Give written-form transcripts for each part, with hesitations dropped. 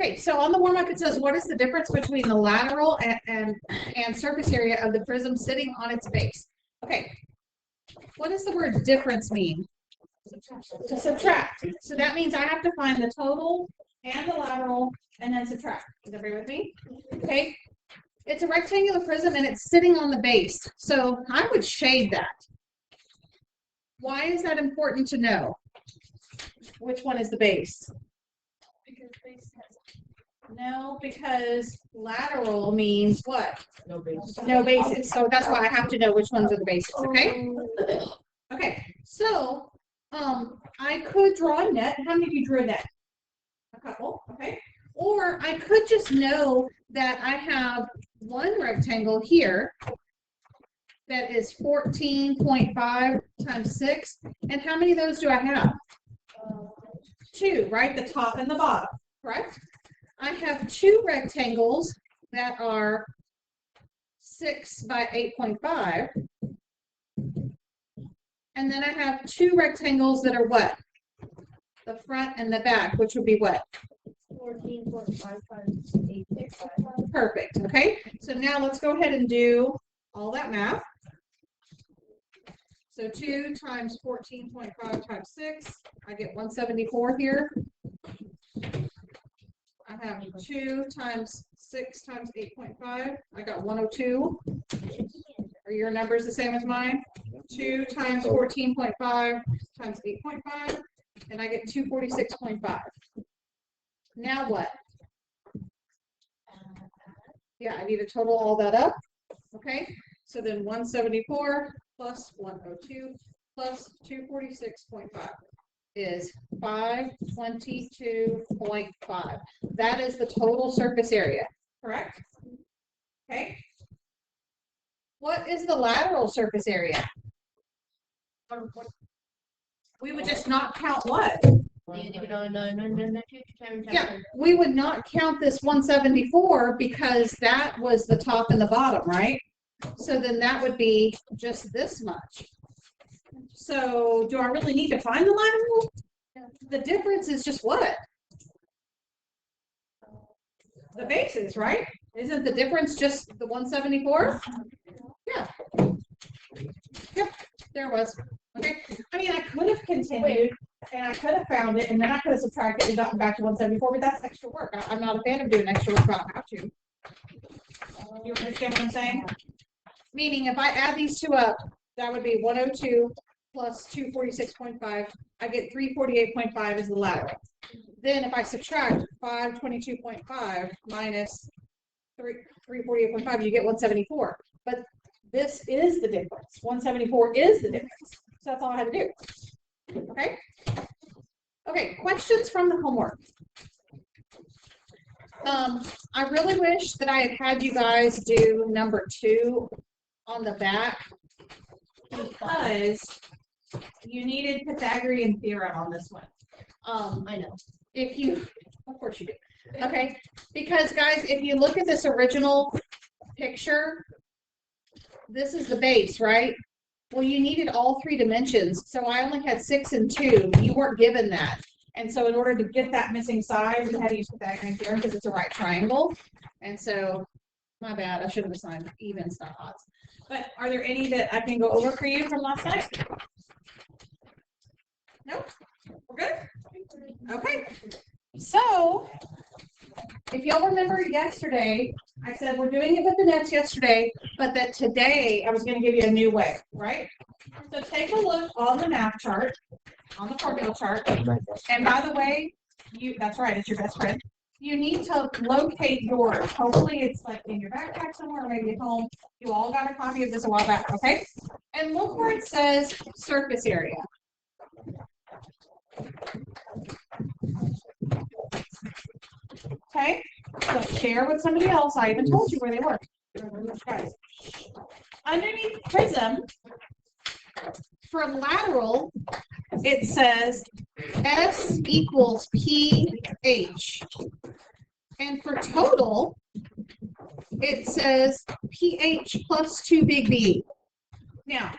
Okay, so on the warm-up it says, what is the difference between the lateral and surface area of the prism sitting on its base? Okay, what does the word difference mean? To subtract. So that means I have to find the total and the lateral and then subtract. Is everybody with me? Okay, it's a rectangular prism and it's sitting on the base. So I would shade that. Why is that important to know? Which one is the base? Because base has No, because lateral means what? No base. No bases. So that's why I have to know which ones are the bases, okay? Okay, so I could draw a net. How many of you drew a net? A couple, okay? Or I could just know that I have one rectangle here that is 14.5 times 6. And how many of those do I have? 2, right? The top and the bottom, correct? I have 2 rectangles that are 6 by 8.5. And then I have 2 rectangles that are what? The front and the back, which would be what? 14.5 times 8.5. Perfect, okay? So now let's go ahead and do all that math. So 2 times 14.5 times 6, I get 174 here. I have 2 times 6 times 8.5, I got 102. Are your numbers the same as mine? 2 times 14.5 times 8.5, and I get 246.5. Now what? Yeah, I need to total all that up. Okay, so then 174 plus 102 plus 246.5 is 522.5. That is the total surface area, correct? Okay. What is the lateral surface area? We would just not count what? Yeah, we would not count this 174 because that was the top and the bottom, right? So then that would be just this much. So do I really need to find the lateral? The difference is just what? The bases, right? Isn't the difference just the 174? Yeah. Yep, there it was. Okay. I mean, I could have continued and I could have found it and then I could have subtracted and gotten back to 174, but that's extra work. I'm not a fan of doing extra work if I don't have to. You understand what I'm saying? Meaning if I add these two up, that would be 102 plus 246.5. I get 348.5 as the lateral. Then if I subtract 522.5 minus 348.5, you get 174. But this is the difference. 174 is the difference. So that's all I had to do. Okay? Okay, questions from the homework. I really wish that I had you guys do number 2 on the back because you needed Pythagorean theorem on this one. I know. If you, of course you do. Okay, because guys, if you look at this original picture, this is the base, right? Well, you needed all 3 dimensions, so I only had 6 and 2. You weren't given that. And so in order to get that missing side, we had to use Pythagorean theorem because it's a right triangle. And so, my bad, I should have assigned evens, not odds. But are there any that I can go over for you from last night? Nope? We're good? Okay. So, if y'all remember yesterday, I said we're doing it with the nets yesterday, but that today I was going to give you a new way, right? So take a look on the math chart, on the formula chart. And by the way, that's right, it's your best friend. You need to locate yours. Hopefully it's like in your backpack somewhere or maybe at home. You all got a copy of this a while back, okay? And look where it says surface area. Okay, so share with somebody else. I even told you where they were. Guys. Underneath prism, for lateral, it says S equals PH. And for total, it says PH plus 2 big B. Now,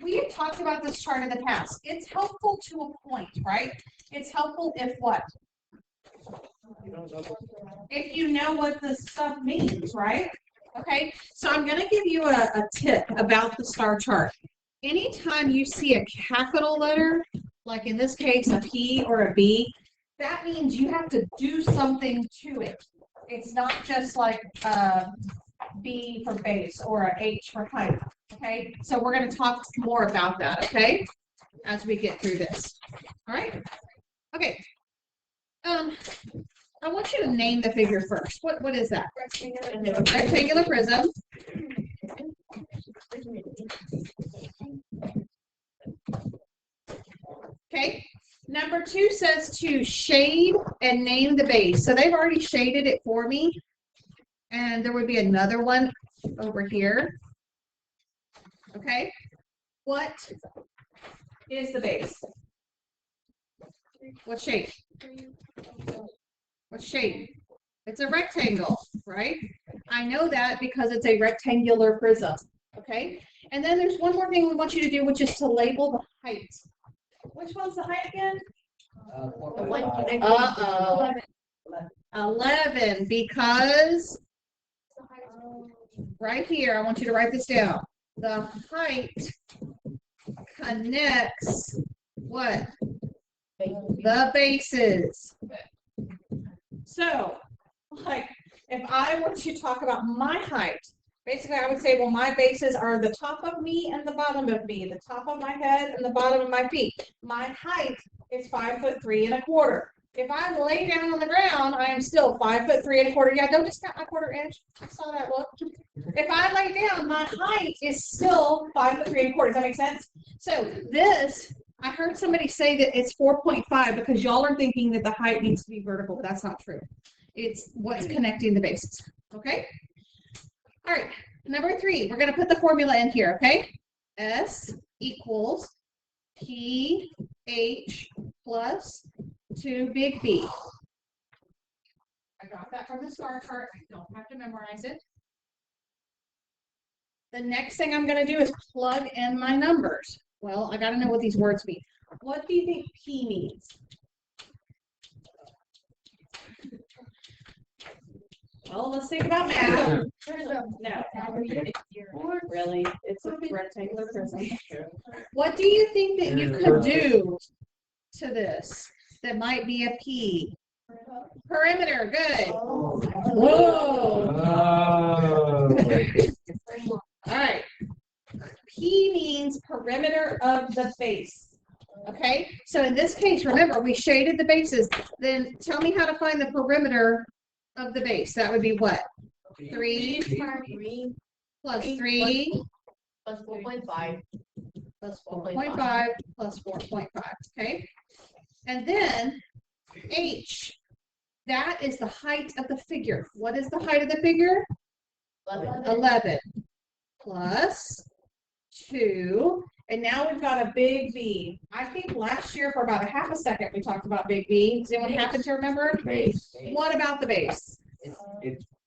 we have talked about this chart in the past. It's helpful to a point, right? It's helpful if what? If you know what the stuff means, right? Okay, so I'm going to give you a tip about the star chart. Anytime you see a capital letter, like in this case, a P or a B, that means you have to do something to it. It's not just like B for base or a H for height. Okay, so we're going to talk more about that, okay, as we get through this. All right, okay. I want you to name the figure first. What is that? Rectangular prism. Okay. Number 2 says to shade and name the base. So they've already shaded it for me. And there would be another one over here. Okay. What is the base? What shape? What shape? It's a rectangle, right? I know that because it's a rectangular prism, okay? And then there's one more thing we want you to do, which is to label the height. Which one's the height again? 11, because right here, I want you to write this down. The height connects what? The bases. So, like, if I were to talk about my height, basically I would say, well, my bases are the top of me and the bottom of me, the top of my head and the bottom of my feet. My height is 5'3 1/4. If I lay down on the ground, I am still 5'3 1/4. Yeah, don't discount my 1/4 inch. I saw that look. If I lay down, my height is still 5'3 1/4. Does that make sense? So this, I heard somebody say that it's 4.5 because y'all are thinking that the height needs to be vertical, but that's not true. It's what's connecting the bases. Okay? All right. Number 3, we're going to put the formula in here, okay? S equals PH plus 2 big B. I got that from the star chart. I don't have to memorize it. The next thing I'm going to do is plug in my numbers. Well, I got to know what these words mean. What do you think P means? Well, let's think about math. No. Really? It's a rectangular prism. What do you think that you could do to this that might be a P? Perimeter. Good. Whoa. All right. P means perimeter of the base. Okay, so in this case, remember, we shaded the bases. Then tell me how to find the perimeter of the base. That would be what? 3 plus 3 plus 4.5 plus 4.5 plus 4.5. Okay, and then H. That is the height of the figure. What is the height of the figure? 11 plus 2, and now we've got a big B. I think last year for about a half a second we talked about big B. Does anyone happen to remember? Base. What about the base? It's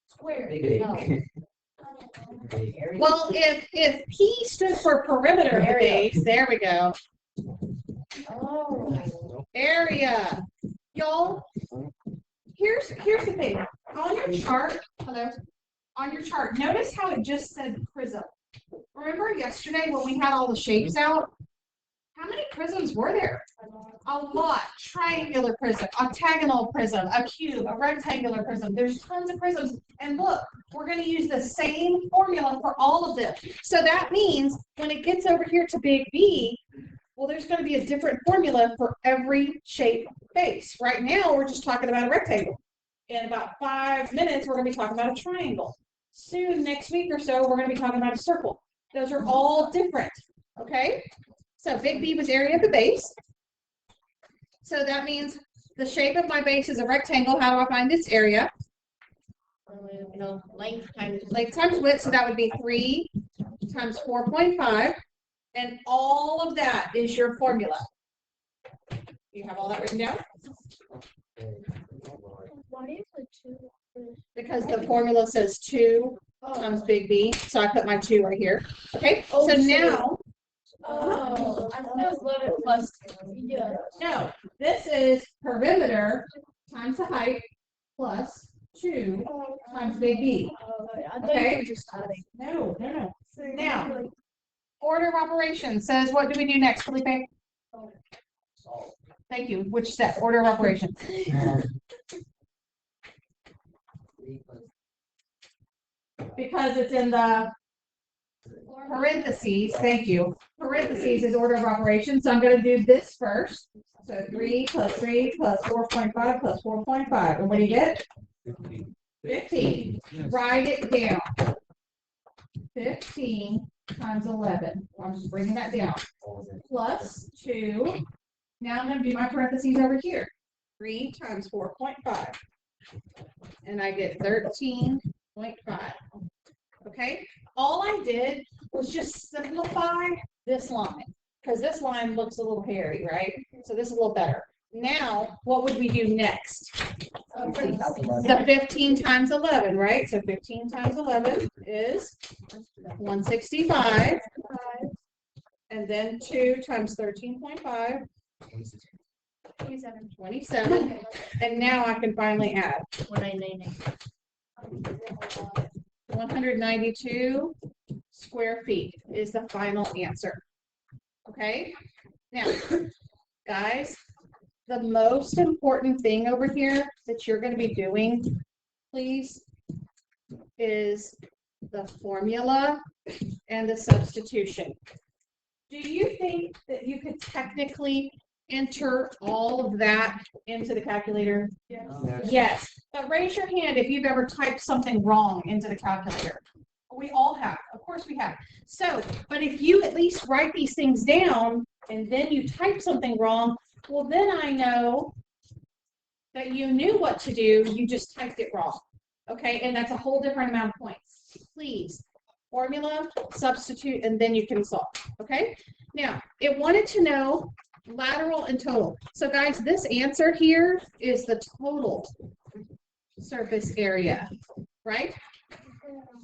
square. big. Well, if P stood for perimeter of the base, there we go. Oh. Area. Y'all, here's the thing. On your chart, on your chart, notice how it just said prism. Remember yesterday when we had all the shapes out? How many prisms were there? A lot. Triangular prism, octagonal prism, a cube, a rectangular prism. There's tons of prisms. And look, we're going to use the same formula for all of them. So that means when it gets over here to big B, well, there's going to be a different formula for every shape base. Right now, we're just talking about a rectangle. In about 5 minutes, we're going to be talking about a triangle. Soon, next week or so, we're going to be talking about a circle. Those are all different, okay? So big B was area of the base. So that means the shape of my base is a rectangle. How do I find its area? Length times width, so that would be 3 times 4.5. And all of that is your formula. You have all that written down? Why is the 2? Because the formula says 2 times big B. So I put my 2 right here. Okay, Oh, so so- now, I thought it was 11 plus. Yeah. no, this is perimeter times the height plus 2 times big B. I thought Okay. you were just adding. No. Now, order of operations says, what do we do next, Felipe? Thank you. Which step? Order of operations. Because it's in the parentheses. Thank you. Parentheses is order of operations. So I'm going to do this first. So 3 plus 3 plus 4.5 plus 4.5. And what do you get? 15. Write it down. 15 times 11. I'm just bringing that down. Plus 2. Now I'm going to do my parentheses over here. 3 times 4.5. And I get 13.5. Okay? All I did was just simplify this line. Because this line looks a little hairy, right? So this is a little better. Now, what would we do next? The 15 times 11, right? So 15 times 11 is 165. And then 2 times 13.5. 27. And now I can finally add. 192 square feet is the final answer. Okay? Now, guys, the most important thing over here that you're going to be doing, please, is the formula and the substitution. Do you think that you could technically enter all of that into the calculator? Yes. Yes. But raise your hand if you've ever typed something wrong into the calculator. We all have. Of course we have. So, but if you at least write these things down and then you type something wrong, well, then I know that you knew what to do. You just typed it wrong. Okay? And that's a whole different amount of points. Please, formula, substitute, and then you can solve. Okay? Now, it wanted to know lateral and total. So, guys, this answer here is the total surface area, right?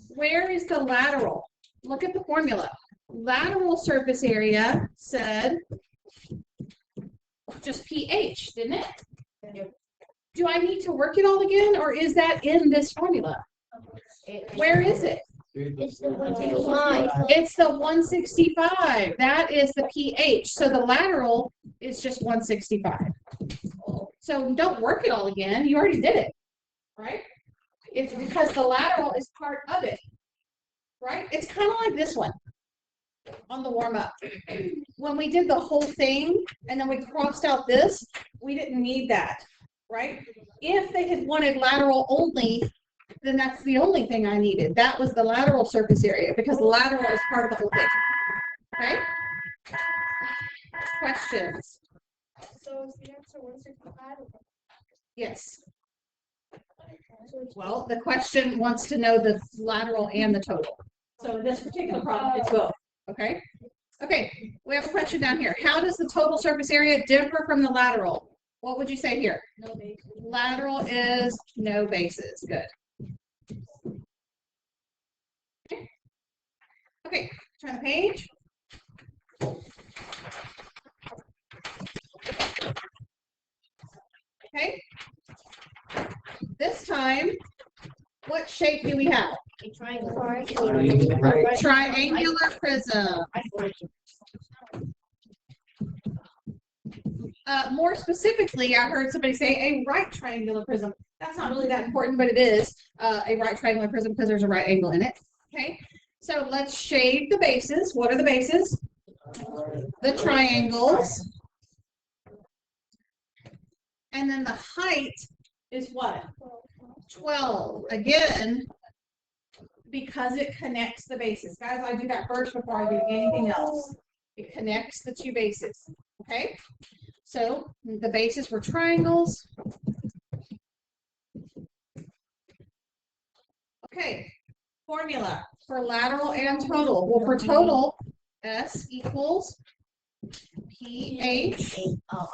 Where is the lateral? Look at the formula. Lateral surface area said just pH, didn't it? Yep. Do I need to work it all again, or is that in this formula? Where is it? It's the 165. It's the 165. That is the pH. So the lateral is just 165. So don't work it all again. You already did it, right? It's because the lateral is part of it, right? It's kind of like this one on the warm-up. When we did the whole thing and then we crossed out this, we didn't need that, right? If they had wanted lateral only, then that's the only thing I needed. That was the lateral surface area because the lateral is part of the whole thing. Okay? Questions? So is the answer 165? Yes. Well, the question wants to know the lateral and the total. So in this particular problem, it's both. Okay? Okay, we have a question down here. How does the total surface area differ from the lateral? What would you say here? No bases. Lateral is no bases. Good. Okay, turn the page. Okay. This time, what shape do we have? A triangle. Triangular prism. More specifically, I heard somebody say a right triangular prism. That's not really that important, but it is a right triangular prism because there's a right angle in it. Okay, so let's shade the bases. What are the bases? The triangles. And then the height is what? 12. Again, because it connects the bases. Guys, I do that first before I do anything else. It connects the two bases. Okay? So the bases were triangles. Okay. Formula for lateral and total. Well, for total, S equals PH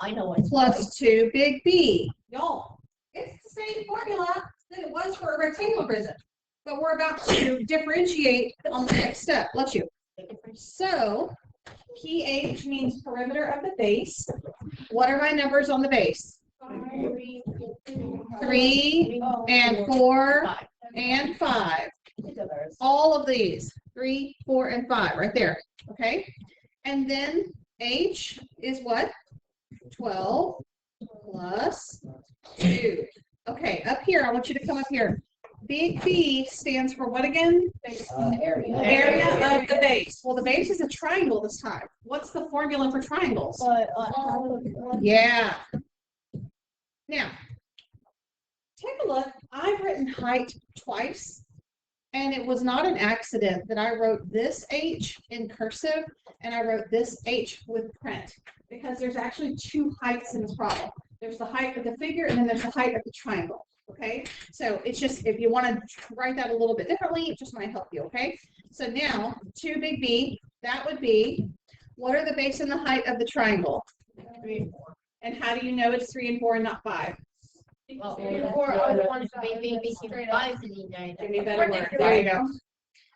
I know what. plus 2 big B. Y'all, it's the same formula that it was for a rectangular prism. But we're about to differentiate on the next step. Let's you. So, PH means perimeter of the base. What are my numbers on the base? 3 and 4 and 5. All of these, 3, 4, and 5, right there. Okay. And then H is what? 12 plus 2. Okay, up here, I want you to come up here. Big B stands for what again? Area. Area of the base. Well, the base is a triangle this time. What's the formula for triangles? Yeah. Now, take a look. I've written height twice, and it was not an accident that I wrote this H in cursive and I wrote this H with print, because there's actually two heights in this problem. There's the height of the figure, and then there's the height of the triangle. Okay, so it's just, if you want to write that a little bit differently, it just might help you. Okay, so now 2 big B, that would be, what are the base and the height of the triangle? 3 and 4. And how do you know it's 3 and 4 and not 5? Well, 3 and 4 are the ones that make 5 to the 9. Give me a better word. There you go.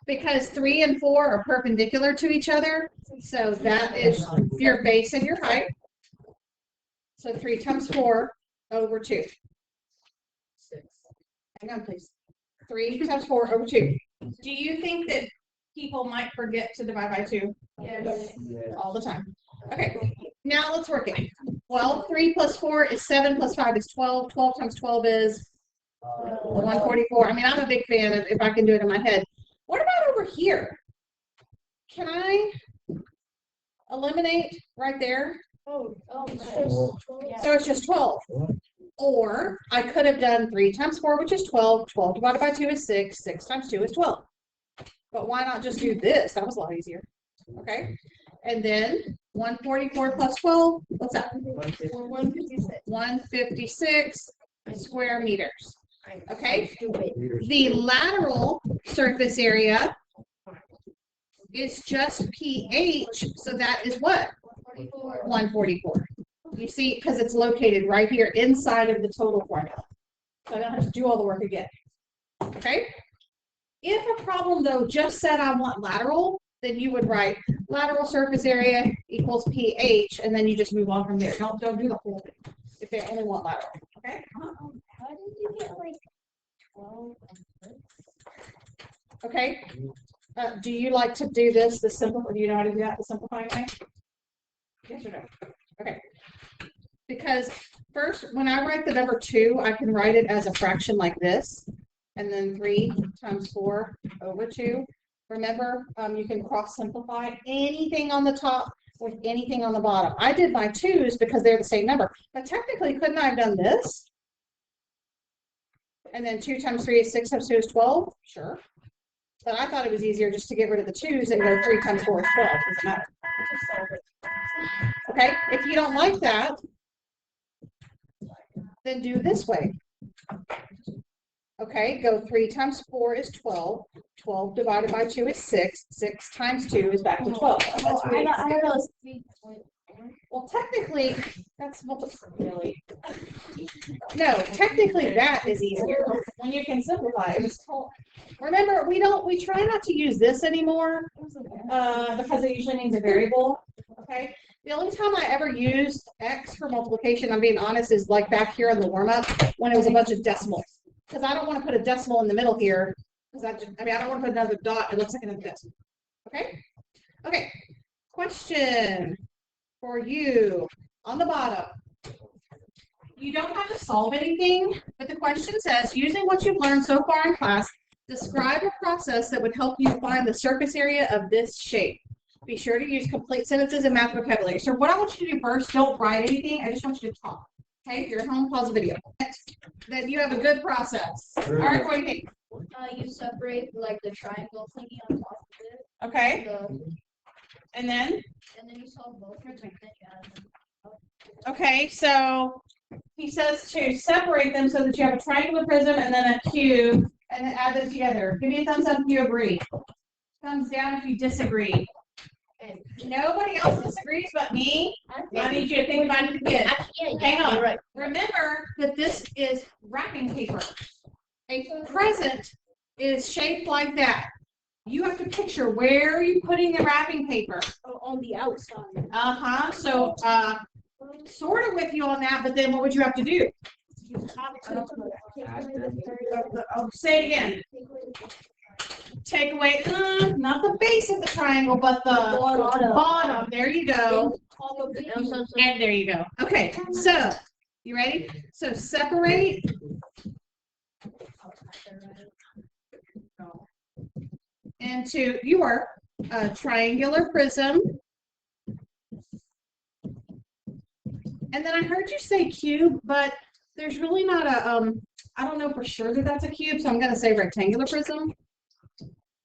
Because 3 and 4 are perpendicular to each other, so that is your base and your height. So 3 times 4 over 2. 6. Hang on, please. 3 times 4 over 2. Do you think that people might forget to divide by 2? Yes. All the time. Okay, now let's work it. Well, 3 plus 4 is 7 plus 5 is 12. 12 times 12 is 144. I mean, I'm a big fan of if I can do it in my head. What about over here? Can I eliminate right there? So So it's just 12. Or I could have done 3 times 4, which is 12. 12 divided by 2 is 6. 6 times 2 is 12. But why not just do this? That was a lot easier. Okay. And then 144 plus 12, what's that? 156. 156 square meters. Okay. Stupid. The lateral surface area is just pH, so that is what? 144. 144. You see, because it's located right here inside of the total formula. So I don't have to do all the work again. Okay? If a problem, though, just said I want lateral, then you would write lateral surface area equals pH, and then you just move on from there. Don't do the whole thing if they only want lateral. Okay? How did you get like 12 and 6? Okay? Do you like to do this, the simple, do you know how to do that, the simplifying way? Yes or no? Okay. Because first, when I write the number 2, I can write it as a fraction like this, and then 3 times 4 over 2. Remember, you can cross simplify anything on the top with anything on the bottom. I did my 2's because they're the same number, but technically, couldn't I have done this? And then 2 times 3 is 6 times 2 is 12? Sure. But I thought it was easier just to get rid of the 2's and go 3 times 4 is 12. Doesn't matter. Okay, if you don't like that, then do this way. Okay, go 3 times 4 is 12. 12 divided by 2 is 6. 6 times 2 is back to 12. That's I don't know. well, technically, that's really. No, technically that is easier. When you can simplify it. Remember, we try not to use this anymore because it usually means a variable. Okay. The only time I ever used X for multiplication, I'm being honest, is like back here in the warm-up when it was a bunch of decimals. Because I don't want to put a decimal in the middle here. Because I don't want to put another dot. It looks like another decimal. Okay? Okay. Question for you on the bottom. You don't have to solve anything, but the question says, using what you've learned so far in class, describe a process that would help you find the surface area of this shape. Be sure to use complete sentences and math vocabulary. So what I want you to do first, don't write anything. I just want you to talk. Okay, if you're at home, pause the video. Then you have a good process. All right, what do you think? You separate like the triangle thingy on top of it. Okay, and then? And then you solve both of them, and then you add them. Okay, so he says to separate them so that you have a triangular prism and then a cube, and then add them together. Give me a thumbs up if you agree. Thumbs down if you disagree. And Nobody else disagrees but me. I need you to think about it again. yeah, Hang on. you're right. Remember that this is wrapping paper. A present is shaped like that. You have to picture where are you putting the wrapping paper. On the outside. So sort of with you on that, but then what would you have to do? Oh, say it again. Take away, not the base of the triangle, but the bottom. There you go. And there you go. Okay, so you ready? So separate into your triangular prism. And then I heard you say cube, but there's really not a, I don't know for sure that that's a cube, so I'm going to say rectangular prism.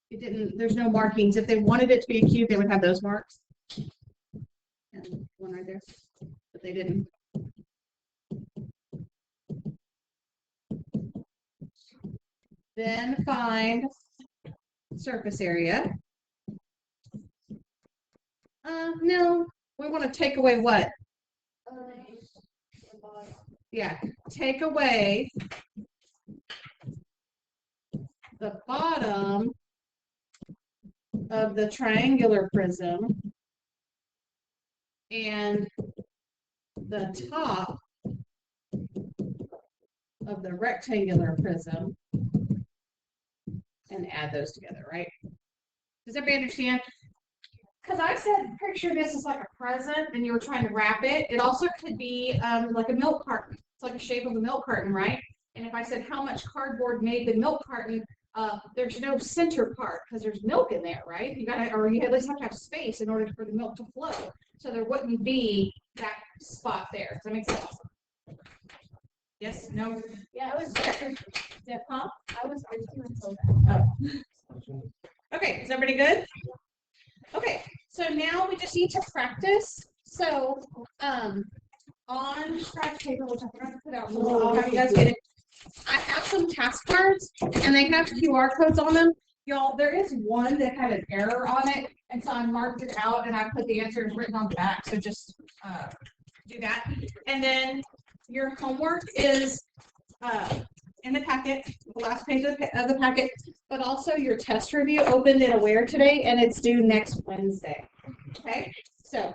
It didn't, there's no markings. If they wanted it to be a cube, they would have those marks. And one right there, but they didn't. Then find surface area. No, we want to take away what? Yeah, take away the bottom of the triangular prism and the top of the rectangular prism and add those together, right? Does everybody understand? Because I said picture this as like a present and you were trying to wrap it. It also could be like a milk carton. It's like the shape of a milk carton, right? And if I said how much cardboard made the milk carton, there's no center part because there's milk in there, right? You gotta, or you at least have to have space in order for the milk to flow. So there wouldn't be that spot there. Does that make sense? Yes? No? Yeah, I was. Yeah, huh? I was until Oh. Okay, is everybody good? Okay, so now we just need to practice. So, on scratch paper, which I forgot to put out, I'll have you guys get it. I have some task cards, and they have QR codes on them. Y'all, there is one that had an error on it, and so I marked it out, and I put the answers written on the back, so just do that. And then your homework is in the packet, the last page of the packet, but also your test review opened and aware today, and it's due next Wednesday. Okay, so